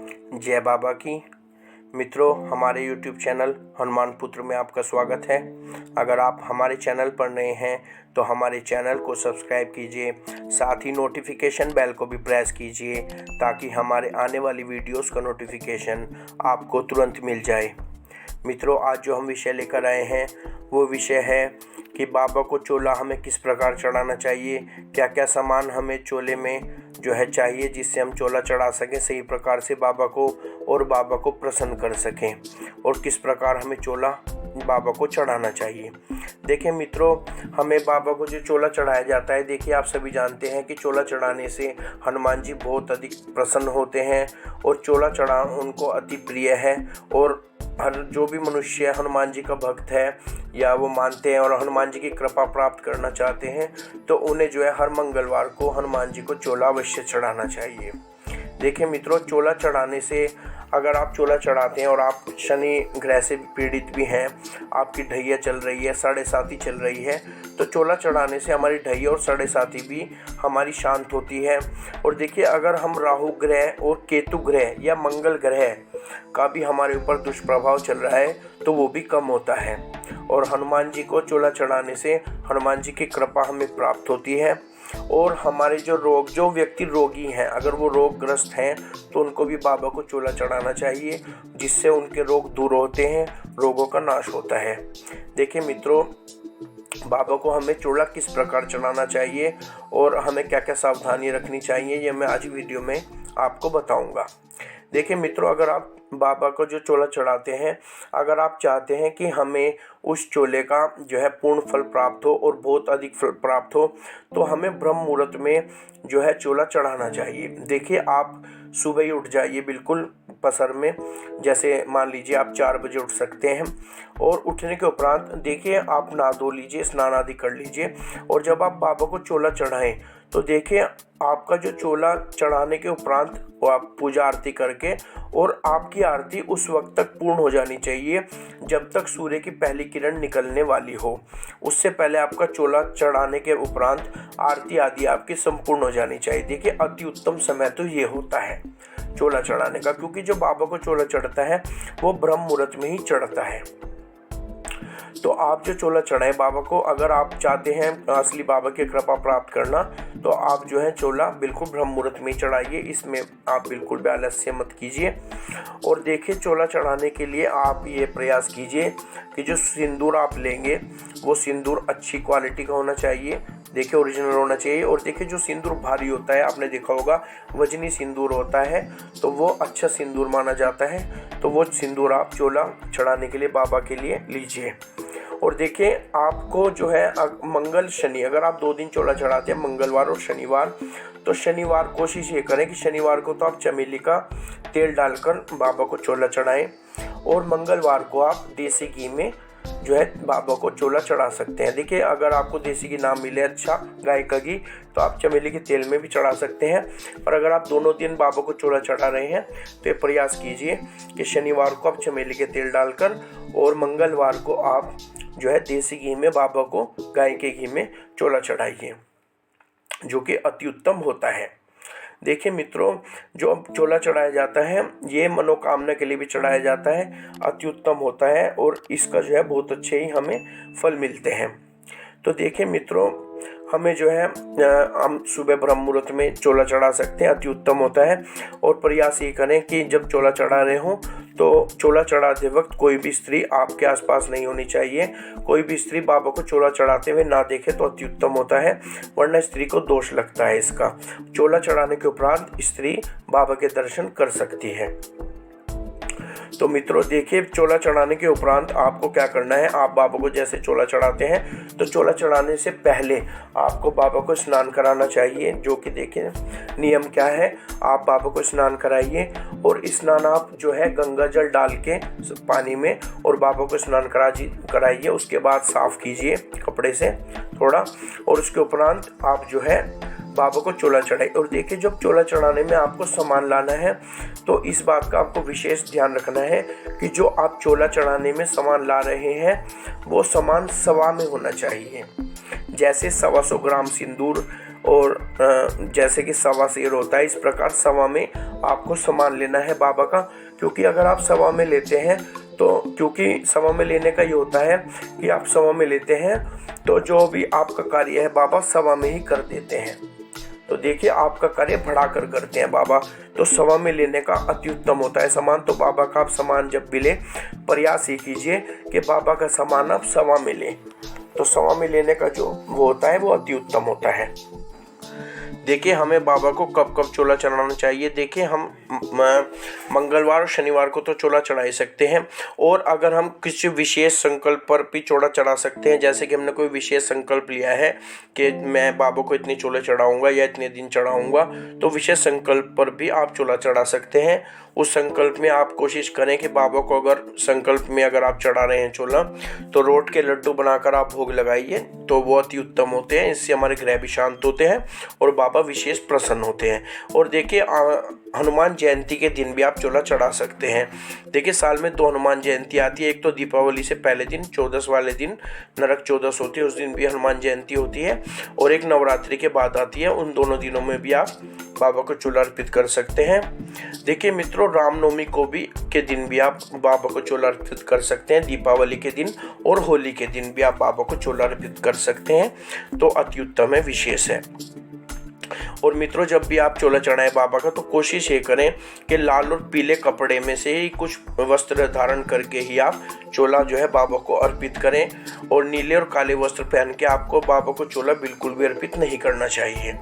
जय बाबा की। मित्रों, हमारे YouTube चैनल हनुमान पुत्र में आपका स्वागत है। अगर आप हमारे चैनल पर नए हैं तो हमारे चैनल को सब्सक्राइब कीजिए, साथ ही नोटिफिकेशन बेल को भी प्रेस कीजिए ताकि हमारे आने वाली वीडियोस का नोटिफिकेशन आपको तुरंत मिल जाए। मित्रों, आज जो हम विषय लेकर आए हैं वो विषय है कि बाबा को चोला हमें किस प्रकार चढ़ाना चाहिए, क्या क्या सामान हमें चोले में जो है चाहिए जिससे हम चोला चढ़ा सकें सही प्रकार से बाबा को और बाबा को प्रसन्न कर सकें, और किस प्रकार हमें चोला बाबा को चढ़ाना चाहिए। देखिए मित्रों, हमें बाबा को जो चोला चढ़ाया जाता है, देखिए आप सभी जानते हैं कि चोला चढ़ाने से हनुमान जी बहुत अधिक प्रसन्न होते हैं और चोला चढ़ाना उनको अति प्रिय है। और हर जो भी मनुष्य हनुमान जी का भक्त है या वो मानते हैं और हनुमान जी की कृपा प्राप्त करना चाहते हैं तो उन्हें जो है हर मंगलवार को हनुमान जी को चोला अवश्य चढ़ाना चाहिए। देखिए मित्रों, चोला चढ़ाने से अगर आप चोला चढ़ाते हैं और आप शनि ग्रह से पीड़ित भी हैं, आपकी ढैया चल रही है, साढ़े साती चल रही है, तो चोला चढ़ाने से हमारी ढैया और साढ़े साती भी हमारी शांत होती है। और देखिए, अगर हम राहु ग्रह और केतु ग्रह या मंगल ग्रह का भी हमारे ऊपर दुष्प्रभाव चल रहा है तो वो भी कम होता है। और हनुमान जी को चोला चढ़ाने से हनुमान जी की कृपा हमें प्राप्त होती है। और हमारे जो व्यक्ति रोगी हैं, अगर वो रोगग्रस्त हैं तो उनको भी बाबा को चोला चढ़ाना चाहिए जिससे उनके रोग दूर होते हैं, रोगों का नाश होता है। देखिए मित्रों, बाबा को हमें चोला किस प्रकार चढ़ाना चाहिए और हमें क्या क्या सावधानी रखनी चाहिए, ये मैं आज वीडियो में आपको बताऊंगा। देखिए मित्रों, अगर आप बाबा को जो चोला चढ़ाते हैं, अगर आप चाहते हैं कि हमें उस चोले का जो है पूर्ण फल प्राप्त हो और बहुत अधिक फल प्राप्त हो तो हमें ब्रह्म मुहूर्त में जो है चोला चढ़ाना चाहिए। देखिए, आप सुबह ही उठ जाइए बिल्कुल पसर में, जैसे मान लीजिए आप 4 बजे उठ सकते हैं। और उठने के उपरांत देखिए आप नहा धो लीजिए, स्नान आदि कर लीजिए, और जब आप बाबा को चोला चढ़ाएं तो देखिए आपका जो चोला चढ़ाने के उपरांत वो आप पूजा आरती करके, और आपकी आरती उस वक्त तक पूर्ण हो जानी चाहिए जब तक सूर्य की पहली किरण निकलने वाली हो। उससे पहले आपका चोला चढ़ाने के उपरांत आरती आदि आपकी संपूर्ण हो जानी चाहिए। देखिए, अति उत्तम समय तो ये होता है चोला चढ़ाने का, क्योंकि जो बाबा को चोला चढ़ता है वो ब्रह्म मुहूर्त में ही चढ़ता है। तो आप जो चोला चढ़ाएं बाबा को, अगर आप चाहते हैं असली बाबा की कृपा प्राप्त करना तो आप जो है चोला बिल्कुल ब्रह्म मुहूर्त में चढ़ाइए, इसमें आप बिल्कुल भी आलस्य मत कीजिए। और देखिए, चोला चढ़ाने के लिए आप ये प्रयास कीजिए कि जो सिंदूर आप लेंगे वो सिंदूर अच्छी क्वालिटी का होना चाहिए, देखिए ओरिजिनल होना चाहिए। और देखिए, जो सिंदूर भारी होता है, आपने देखा होगा वजनी सिंदूर होता है तो वो अच्छा सिंदूर माना जाता है, तो वो सिंदूर आप चोला चढ़ाने के लिए बाबा के लिए लीजिए। और देखिए, आपको जो है मंगल शनि, अगर आप 2 दिन चोला चढ़ाते हैं, मंगलवार और शनिवार, तो शनिवार कोशिश ये करें कि शनिवार को तो आप चमेली का तेल डालकर बाबा को चोला चढ़ाएं, और मंगलवार को आप देसी घी में जो है बाबा को चोला चढ़ा सकते हैं। देखिए, अगर आपको देसी घी ना मिले अच्छा गाय का घी तो आप चमेली के तेल में भी चढ़ा सकते हैं। और अगर आप दोनों दिन बाबा को चोला चढ़ा रहे हैं तो ये प्रयास कीजिए कि शनिवार को आप चमेली के तेल डालकर और मंगलवार को आप जो है देसी घी में बाबा को गाय के घी में चोला चढ़ाइए, जो कि अति उत्तम होता है। देखिए मित्रों, जो चोला चढ़ाया जाता है ये मनोकामना के लिए भी चढ़ाया जाता है, अति उत्तम होता है और इसका जो है बहुत अच्छे ही हमें फल मिलते हैं। तो देखिए मित्रों, हमें जो है हम सुबह ब्रह्म मुहूर्त में चोला चढ़ा सकते हैं, अति उत्तम होता है। और प्रयास ये करें कि जब चोला चढ़ा रहे हों तो चोला चढ़ाते वक्त कोई भी स्त्री आपके आसपास नहीं होनी चाहिए। कोई भी स्त्री बाबा को चोला चढ़ाते हुए ना देखे तो अति उत्तम होता है, वरना स्त्री को दोष लगता है इसका। चोला चढ़ाने के उपरांत स्त्री बाबा के दर्शन कर सकती है। तो मित्रों देखिए, चोला चढ़ाने के उपरांत आपको क्या करना है, आप बाबा को जैसे चोला चढ़ाते हैं तो चोला चढ़ाने से पहले आपको बाबा को स्नान कराना चाहिए, जो कि देखिए नियम क्या है, आप बाबा को स्नान कराइए। और स्नान आप जो है गंगा जल डाल के पानी में और बाबा को स्नान कराइए। उसके बाद साफ कीजिए कपड़े से थोड़ा, और उसके उपरांत आप जो है बाबा को चोला चढ़ाए। और देखिए, जब चोला चढ़ाने में आपको सामान लाना है तो इस बात का आपको विशेष ध्यान रखना है कि जो आप चोला चढ़ाने में सामान ला रहे हैं वो सामान सवा में होना चाहिए। जैसे 125 ग्राम सिंदूर और जैसे कि सवा शेर होता है, इस प्रकार सवा में आपको सामान लेना है बाबा का। क्योंकि अगर आप सवा में लेते हैं तो क्योंकि सवा में लेने का ये होता है कि आप सवा में लेते हैं तो जो भी आपका कार्य है बाबा सवा में ही कर देते हैं। तो देखिए आपका कार्य बढ़ाकर करते हैं बाबा, तो सवा में लेने का अति उत्तम होता है सामान। तो बाबा का आप सामान जब भी लें, प्रयास ये कीजिए कि बाबा का सामान आप सवा में लें। तो सवा में लेने का जो वो होता है वो अति उत्तम होता है। देखिए हमें बाबा को कब कब चोला चढ़ाना चाहिए। देखिए हम मंगलवार और शनिवार को तो चोला चढ़ा ही सकते हैं, और अगर हम किसी विशेष संकल्प पर भी चोला चढ़ा सकते हैं, जैसे कि हमने कोई विशेष संकल्प लिया है कि मैं बाबा को इतने चोले चढ़ाऊंगा या इतने दिन चढ़ाऊंगा, तो विशेष संकल्प पर भी आप चोला चढ़ा सकते हैं। उस संकल्प में आप कोशिश करें कि बाबा को अगर संकल्प में अगर आप चढ़ा रहे हैं चोला, तो रोट के लड्डू बनाकर आप भोग लगाइए, तो वो अति उत्तम होते हैं। इससे हमारे ग्रह भी शांत होते हैं और बाबा विशेष प्रसन्न होते हैं। और देखिए हनुमान जयंती के दिन भी आप चोला चढ़ा सकते हैं। देखिए साल में 2 हनुमान जयंती आती है, एक तो दीपावली से पहले दिन 14 वाले दिन नरक चौदस होती है, उस दिन भी हनुमान जयंती होती है, और एक नवरात्रि के बाद आती है। उन दोनों दिनों में भी आप बाबा को चोला अर्पित कर सकते हैं। देखिए मित्रों रामनवमी को भी के दिन भी आप बाबा को चोला अर्पित कर सकते हैं, दीपावली के दिन और होली के दिन भी आप बाबा को चोला अर्पित कर सकते हैं। तो अति उत्तम है, विशेष है। और मित्रों जब भी आप चोला चढ़ाएं बाबा का, तो कोशिश ये करें कि लाल और पीले कपड़े में से ही कुछ वस्त्र धारण करके ही आप चोला जो है बाबा को अर्पित करें, और नीले और काले वस्त्र पहन के आपको बाबा को चोला बिल्कुल भी अर्पित नहीं करना चाहिए।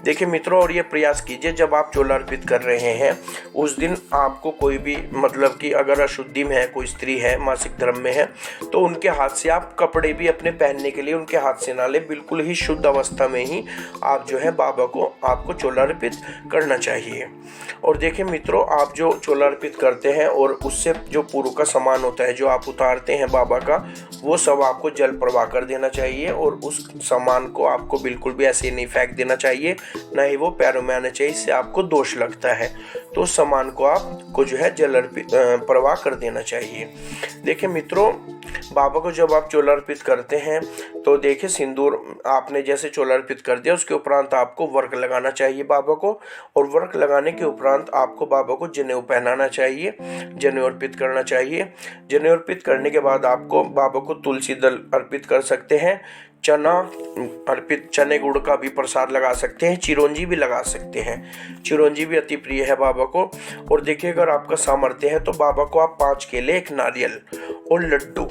देखिए मित्रों, और ये प्रयास कीजिए जब आप चोला अर्पित कर रहे हैं उस दिन आपको कोई भी मतलब कि अगर अशुद्धि में है, कोई स्त्री है, मासिक धर्म में है, तो उनके हाथ से आप कपड़े भी अपने पहनने के लिए उनके हाथ से ना ले, बिल्कुल ही शुद्ध अवस्था में ही आप जो है बाबा को आपको चोला अर्पित करना चाहिए। और देखिए मित्रों, आप जो चोला अर्पित करते हैं और उससे जो पूर्व का सामान होता है जो आप उतारते हैं बाबा का, वो सब आपको जल प्रवाह कर देना चाहिए, और उस सामान को आपको बिल्कुल भी ऐसे नहीं फेंक देना चाहिए, ना ही वो पैरों में आना चाहिए, इससे आपको दोष लगता है। तो उस सामान को आपको जो है जल अर्पित प्रवाह कर देना चाहिए। देखिए मित्रों, बाबा को जब आप चोला अर्पित करते हैं तो देखिए सिंदूर आपने जैसे चोला अर्पित कर दिया, उसके उपरांत आपको वर्क लगाना चाहिए बाबा को, और वर्क लगाने के उपरांत आपको बाबा को जनेऊ पहनाना चाहिए, जनेऊ अर्पित करना चाहिए। जनेऊ अर्पित करने के बाद आपको बाबा को तुलसी दल अर्पित कर सकते हैं, चना अर्पित, चने गुड़ का भी प्रसाद लगा सकते हैं, चिरौंजी भी लगा सकते हैं। चिरौंजी भी अति प्रिय है बाबा को। और देखिए अगर आपका सामर्थ्य है तो बाबा को आप 5 केले, 1 नारियल और लड्डू,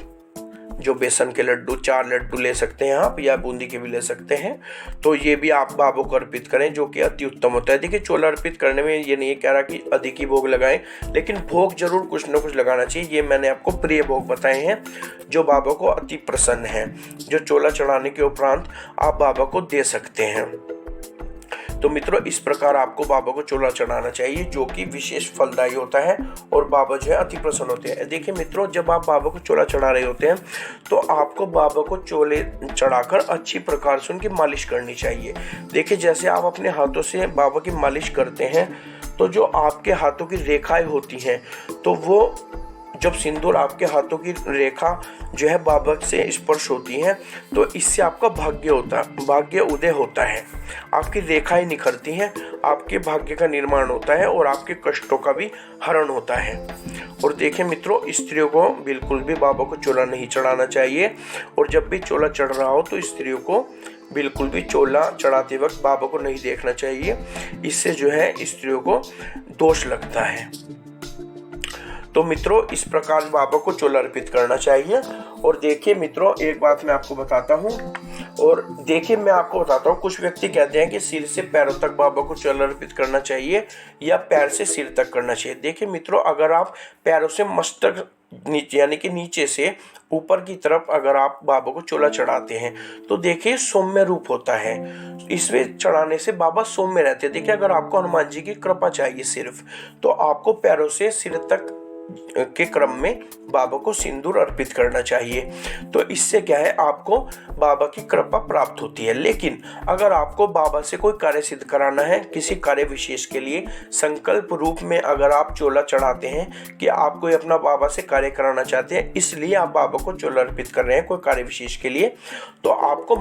जो बेसन के लड्डू 4 लड्डू ले सकते हैं आप, या बूंदी के भी ले सकते हैं, तो ये भी आप बाबा को अर्पित करें, जो कि अति उत्तम होता है। देखिए चोला अर्पित करने में ये नहीं कह रहा कि अधिक ही भोग लगाएं, लेकिन भोग जरूर कुछ न कुछ लगाना चाहिए। ये मैंने आपको प्रिय भोग बताए हैं जो बाबा को अति प्रसन्न है, जो चोला चढ़ाने के उपरांत आप बाबा को दे सकते हैं। तो मित्रों इस प्रकार आपको बाबा को चोला चढ़ाना चाहिए, जो कि विशेष फलदायी होता है, और बाबा जो है अति प्रसन्न होते हैं। देखिए मित्रों, जब आप बाबा को चोला चढ़ा रहे होते हैं तो आपको बाबा को चोले चढ़ाकर अच्छी प्रकार से उनकी मालिश करनी चाहिए। देखिए जैसे आप अपने हाथों से बाबा की मालिश करते हैं, तो जो आपके हाथों की रेखाएं होती हैं, तो वो जब सिंदूर आपके हाथों की रेखा जो है बाबा से स्पर्श होती है, तो इससे आपका भाग्य उदय होता है, आपकी रेखाएं निखरती हैं, आपके भाग्य का निर्माण होता है, और आपके कष्टों का भी हरण होता है। और देखिए मित्रों, स्त्रियों को बिल्कुल भी बाबा को चोला नहीं चढ़ाना चाहिए, और जब भी चोला चढ़ रहा हो तो स्त्रियों को बिल्कुल भी चोला चढ़ाते वक्त बाबा को नहीं देखना चाहिए, इससे जो है स्त्रियों को दोष लगता है। तो मित्रों इस प्रकार बाबा को चोला अर्पित करना चाहिए। और देखिए मित्रों, एक बात मैं आपको बताता हूँ, और देखिए मैं आपको बताता हूँ, कुछ व्यक्ति कहते हैं कि सिर से पैरों तक बाबा को चोला अर्पित करना चाहिए, या पैर से सिर तक करना चाहिए। देखिए मित्रों, अगर आप पैरों से मस्तक नीचे यानी कि नीचे से ऊपर की तरफ अगर आप बाबा को चोला चढ़ाते हैं, तो देखिए सौम्य रूप होता है, इसमें चढ़ाने से बाबा सौम्य रहते हैं। देखिए अगर आपको हनुमान जी की कृपा चाहिए सिर्फ, तो आपको पैरों से सिर तक के क्रम में बाबा को सिंदूर अर्पित करना चाहिए। तो इससे क्या है, आपको बाबा की कृपा प्राप्त होती है। लेकिन अगर आपको बाबा से कोई कार्य सिद्ध कराना है, किसी कार्य विशेष के लिए संकल्प रूप में अगर आप चोला चढ़ाते हैं कि आप कोई अपना बाबा से कार्य कराना चाहते हैं, इसलिए आप बाबा को चोला अर्पित कर रहे हैं कोई कार्य विशेष के लिए, तो आपको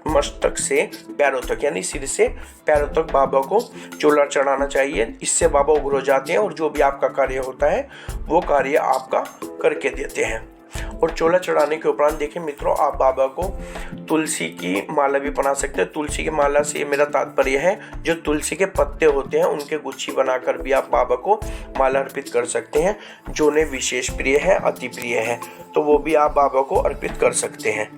मस्तक से पैरों तक यानी सिर से पैरों तक बाबा को चोला चढ़ाना चाहिए। इससे बाबा उग्र हो जाते हैं और जो भी आपका कार्य होता है वो कार्य आपका करके देते हैं। और चोला चढ़ाने के उपरांत देखिए मित्रों, आप बाबा को तुलसी की माला भी बना सकते हैं। तुलसी की माला से मेरा तात्पर्य है जो तुलसी के पत्ते होते हैं उनके गुच्छी बनाकर भी आप बाबा को माला अर्पित कर सकते हैं। जो उन्हें विशेष प्रिय है, अति प्रिय है, तो वो भी आप बाबा को अर्पित कर सकते हैं।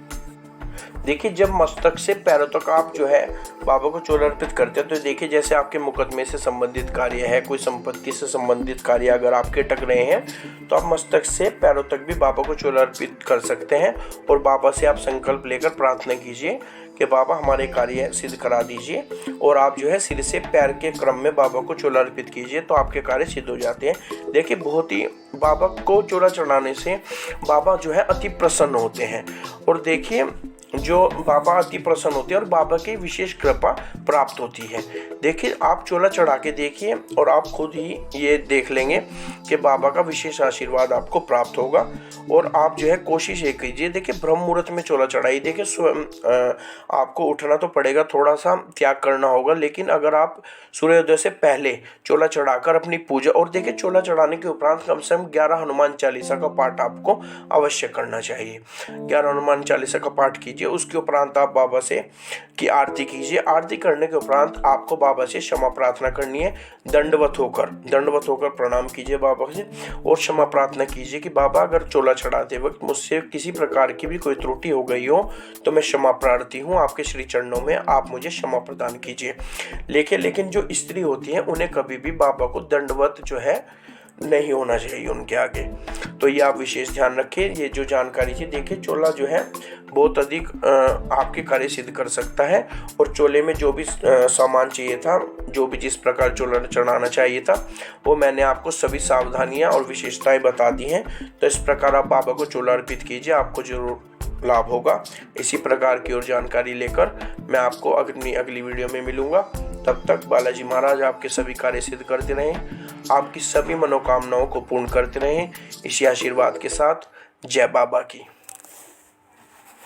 देखिए, जब मस्तक से पैरों तक आप जो है बाबा को चोला अर्पित करते हैं, तो देखिए जैसे आपके मुकदमे से संबंधित कार्य है, कोई संपत्ति से संबंधित कार्य अगर आपके टक रहे हैं, तो आप मस्तक से पैरों तक भी बाबा को चोला अर्पित कर सकते हैं। और बाबा से आप संकल्प लेकर प्रार्थना कीजिए कि बाबा हमारे कार्य सिद्ध करा दीजिए। और आप जो है सिर से पैर के क्रम में बाबा को चोला अर्पित कीजिए, तो आपके कार्य सिद्ध हो जाते हैं। देखिए, बहुत ही बाबा को चोला चढ़ाने से बाबा जो है अति प्रसन्न होते हैं। और देखिए, जो बाबा अति प्रसन्न होते हैं और बाबा की विशेष कृपा प्राप्त होती है। देखिए, आप चोला चढ़ा के देखिए और आप खुद ही ये देख लेंगे कि बाबा का विशेष आशीर्वाद आपको प्राप्त होगा। और आप जो है कोशिश ये कीजिए, देखिए ब्रह्म मुहूर्त में चोला चढ़ाई। देखिए, आपको उठना तो पड़ेगा, थोड़ा सा त्याग करना होगा, लेकिन अगर आप सूर्योदय से पहले चोला चढ़ाकर अपनी पूजा, और देखिए चोला चढ़ाने के उपरांत कम से कम 11 हनुमान चालीसा का पाठ आपको अवश्य करना चाहिए। 11 हनुमान चालीसा का पाठ कीजिए। उसके उपरांत आप बाबा से की आरती कीजिए। आरती करने के उपरांत आपको बाबा से क्षमा प्रार्थना करनी है। दंडवत होकर प्रणाम कीजिए बाबा से और क्षमा प्रार्थना कीजिए कि बाबा, अगर चोला चढ़ाते वक्त मुझसे किसी प्रकार की भी कोई त्रुटि हो गई हो तो मैं क्षमा प्रार्थी हूँ, आपके श्री चरणों में आप मुझे क्षमा प्रदान कीजिए। लेकिन जो स्त्री होती है उन्हें कभी भी बाबा को दंडवत जो है नहीं होना चाहिए उनके आगे। तो ये आप विशेष ध्यान रखें। ये जो जानकारी थी, देखिए चोला जो है बहुत अधिक आपके कार्य सिद्ध कर सकता है। और चोले में जो भी सामान चाहिए था, जो भी जिस प्रकार चोला चढ़ाना चाहिए था, वो मैंने आपको सभी सावधानियां और विशेषताएं बता दी हैं। तो इस प्रकार आप बाबा को चोला अर्पित कीजिए, आपको जरूर लाभ होगा। इसी प्रकार की और जानकारी लेकर मैं आपको अगली वीडियो में मिलूंगा। तब तक बालाजी महाराज आपके सभी कार्य सिद्ध करते रहें, आपकी सभी मनोकामनाओं को पूर्ण करते रहें। इसी आशीर्वाद के साथ जय बाबा की।